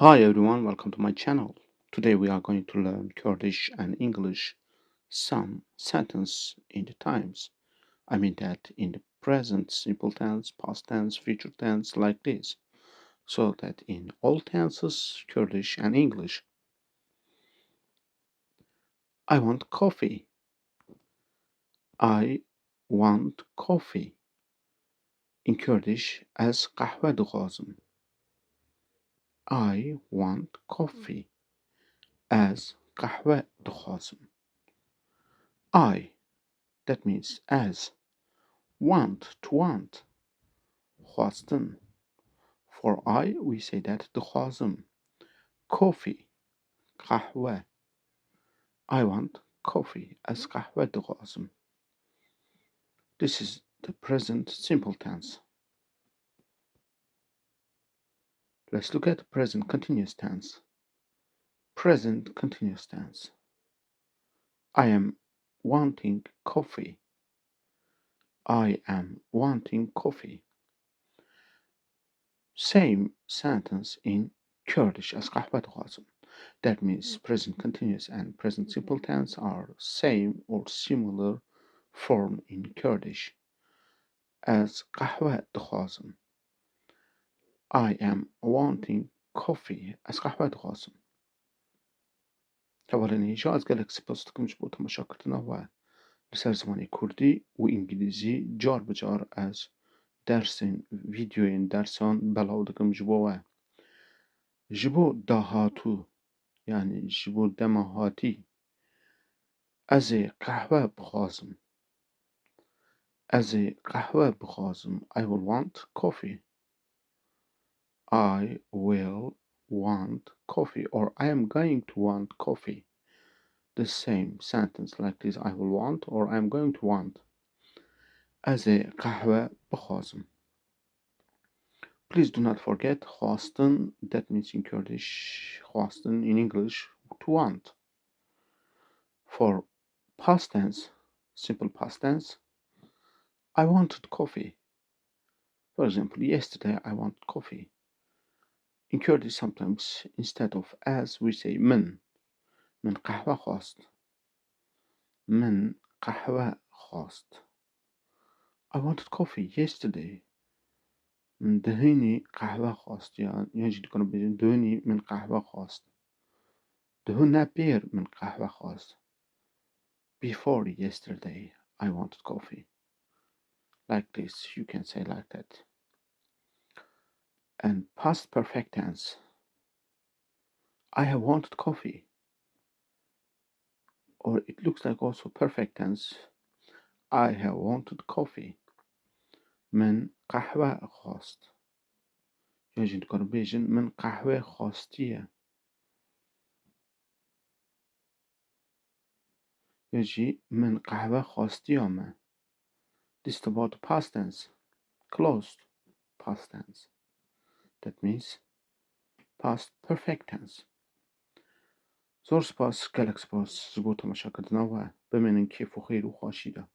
Hi everyone, welcome to my channel. Today we are going to learn Kurdish and English some sentence in the times. I mean that in the present simple tense, past tense, future tense like this. So that in all tenses, Kurdish and English. I want coffee. I want coffee. In Kurdish as kahve dikhwazim. I want coffee as kahve dikhwazim. I, that means as. Want, to want. خواستن. For I, we say that دخوازم. Coffee, قهوة. I want coffee as قهوة دخوازم. This is the present simple tense. Let's look at present continuous tense. Present continuous tense. I am wanting coffee. I am wanting coffee. Same sentence in Kurdish as قهوة دخوازم. That means present continuous and present simple tense are same or similar form in Kurdish as قهوة دخوازم. I am wanting coffee as قهوة دخوازم. اولنیشا از گلک سپاستکم جبو تماشا کردنا و لسر زمانی کردی و انگلیزی جار بجار از درسین ویدیوین درسان بلاو دکم جبو جبو داهاتو يعني جبو دماهاتی از قهوه بخوازم از قهوه بخوازم I will want coffee I will want coffee or I am going to want coffee the same sentence like this I will want or I am going to want از قهوه بخوازم. Please do not forget خواستن that means in Kurdish خواستن in English to want. For past tense, simple past tense, I wanted coffee. For example, yesterday I wanted coffee. In Kurdish sometimes instead of as we say من قهوة خواست. من قهوة خواست. I wanted coffee yesterday. دهني قهوة خواست يعني يجي تكون بيجن دهني من قهوة خواست. دهنا بير من قهوة خواست. Before yesterday I wanted coffee. Like this, you can say like that. And past perfect tense. I have wanted coffee. Or it looks like also perfect tense. I have wanted coffee. من قهوة خواست. يجي تكون بيجن من قهوة خواستية. يجي من قهوة خواستيامه. This is about past tense. Closed past tense. That means past perfect tense. زور سپاس گلک سپاس زبو تماشا کردنا و بمینین کیف و خیر و خواشیده.